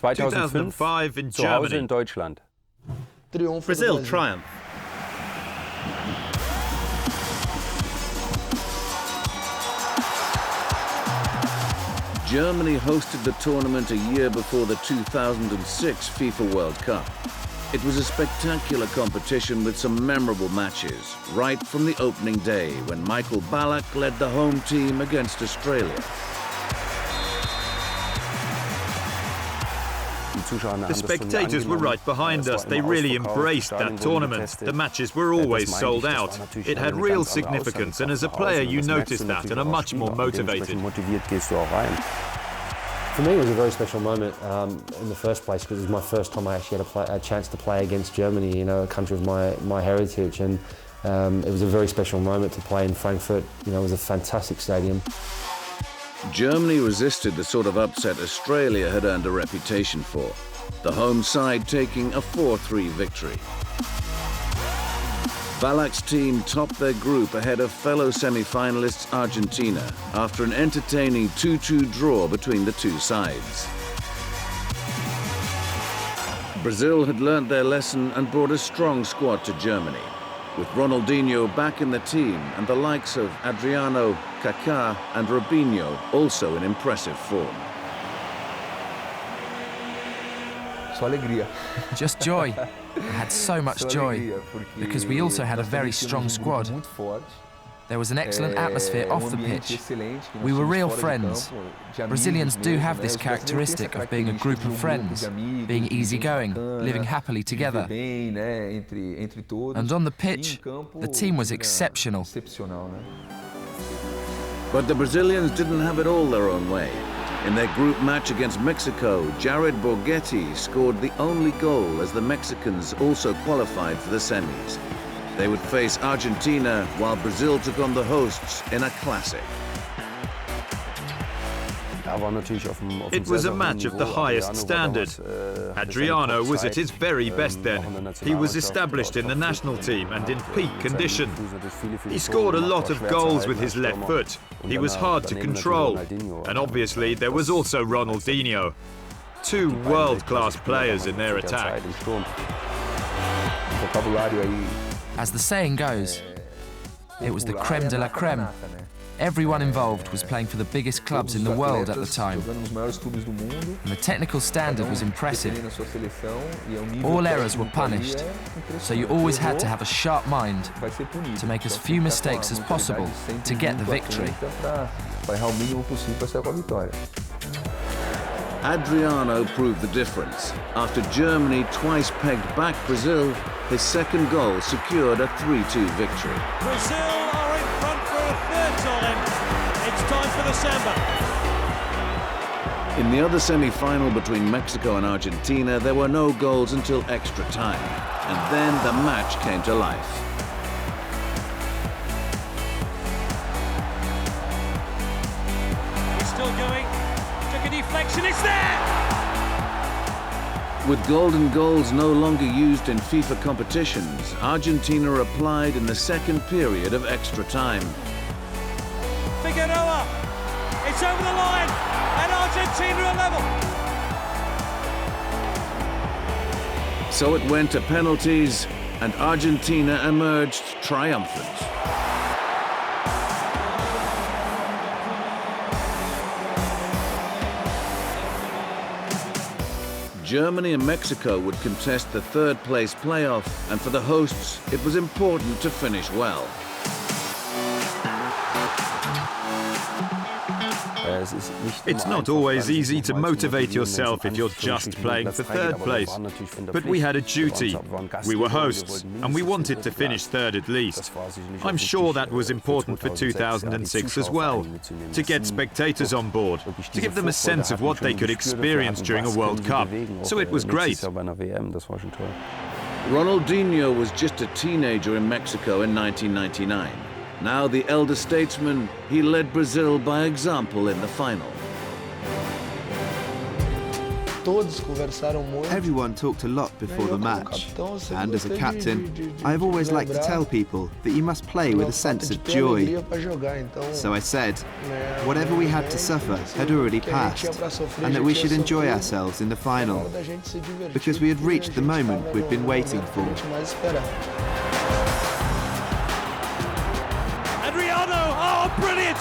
2005 in zu Hause in Germany. Deutschland. Brazil triumph. Germany hosted the tournament a year before the 2006 FIFA World Cup. It was a spectacular competition with some memorable matches, right from the opening day when Michael Ballack led the home team against Australia. The spectators were right behind us. They really embraced that tournament. The matches were always sold out. It had real significance, and as a player you noticed that and are much more motivated. For me, it was a very special moment in the first place because it was my first time I actually had a chance to play against Germany, you know, a country of my heritage, and it was a very special moment to play in Frankfurt. You know, it was a fantastic stadium. Germany resisted the sort of upset Australia had earned a reputation for, the home side taking a 4-3 victory. Ballack's team topped their group ahead of fellow semi-finalists Argentina after an entertaining 2-2 draw between the two sides. Brazil had learnt their lesson and brought a strong squad to Germany, with Ronaldinho back in the team and the likes of Adriano, Kaká and Robinho also in impressive form. Just joy. I had so much joy because we also had a very strong squad. There was an excellent atmosphere off the pitch. We were real friends. Brazilians do have this characteristic of being a group of friends, being easygoing, living happily together. And on the pitch, the team was exceptional. But the Brazilians didn't have it all their own way. In their group match against Mexico, Jared Borghetti scored the only goal as the Mexicans also qualified for the semis. They would face Argentina while Brazil took on the hosts in a classic. It was a match of the highest standard. Adriano was at his very best then. He was established in the national team and in peak condition. He scored a lot of goals with his left foot. He was hard to control. And obviously there was also Ronaldinho. Two world-class players in their attack. As the saying goes, it was the creme de la creme. Everyone involved was playing for the biggest clubs in the world at the time. And the technical standard was impressive. All errors were punished, so you always had to have a sharp mind to make as few mistakes as possible to get the victory. Adriano proved the difference. After Germany twice pegged back Brazil, his second goal secured a 3-2 victory. Brazil are in front for a third time. It's time for the samba. In the other semi-final between Mexico and Argentina, there were no goals until extra time. And then the match came to life. He's still going. Took a deflection, it's there! With golden goals no longer used in FIFA competitions, Argentina applied in the second period of extra time. Figueroa, it's over the line, and Argentina are level. So it went to penalties, and Argentina emerged triumphant. Germany and Mexico would contest the third-place playoff, and for the hosts, it was important to finish well. It's not always easy to motivate yourself if you're just playing for third place. But we had a duty. We were hosts, and we wanted to finish third at least. I'm sure that was important for 2006 as well, to get spectators on board, to give them a sense of what they could experience during a World Cup. So it was great. Ronaldinho was just a teenager in Mexico in 1999. Now the elder statesman, he led Brazil by example in the final. Everyone talked a lot before the match, and as a captain, I have always liked to tell people that you must play with a sense of joy. So I said, whatever we had to suffer had already passed, and that we should enjoy ourselves in the final, because we had reached the moment we'd been waiting for. Adriano, oh, brilliant!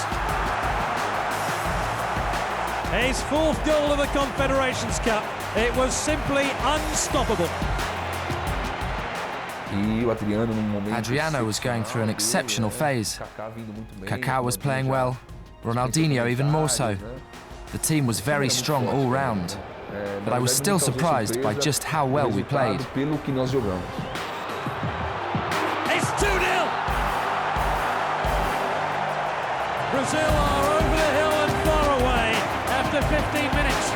His fourth goal of the Confederations Cup. It was simply unstoppable. Adriano was going through an exceptional phase. Selecao was playing well, Ronaldinho even more so. The team was very strong all round, but I was still surprised by just how well we played. It's 2-0! Brazil are over the hill and far away after 15 minutes.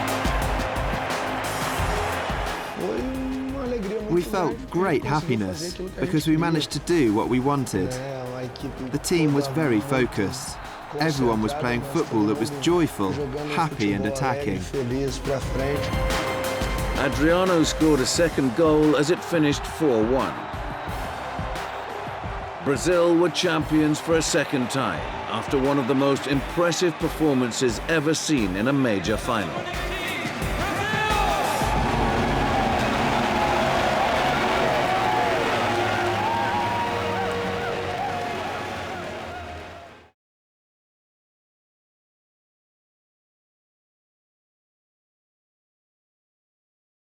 We felt great happiness because we managed to do what we wanted. The team was very focused. Everyone was playing football that was joyful, happy and attacking. Adriano scored a second goal as it finished 4-1. Brazil were champions for a second time after one of the most impressive performances ever seen in a major final.